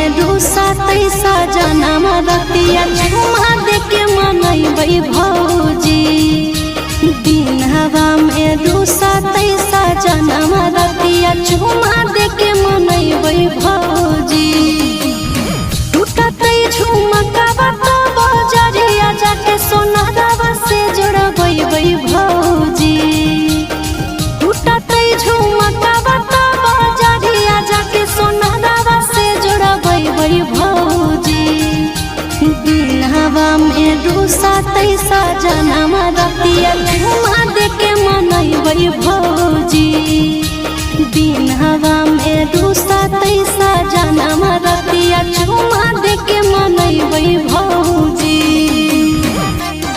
में रूसा तैसा जनम रतिया झुमा दे के मनैबै भौजी। दिन हवा में रूसा तैसा जनम रतिया झुमा दे के मनैबै भौजी। टूटतै झुमका तो बजरिया जाके सोनारवा से जोड़बै भौजी। टूटतै झुमका तो बजरिया जाके सोनारवा से जोड़बै भौजी। दिन हवा में रूसा तैसा जनम रतिया झुमा दे के मनैबै भौजी। दिन हवा में रूसा तैसा जनम रतिया झुमा दे के मनैबै भौजी।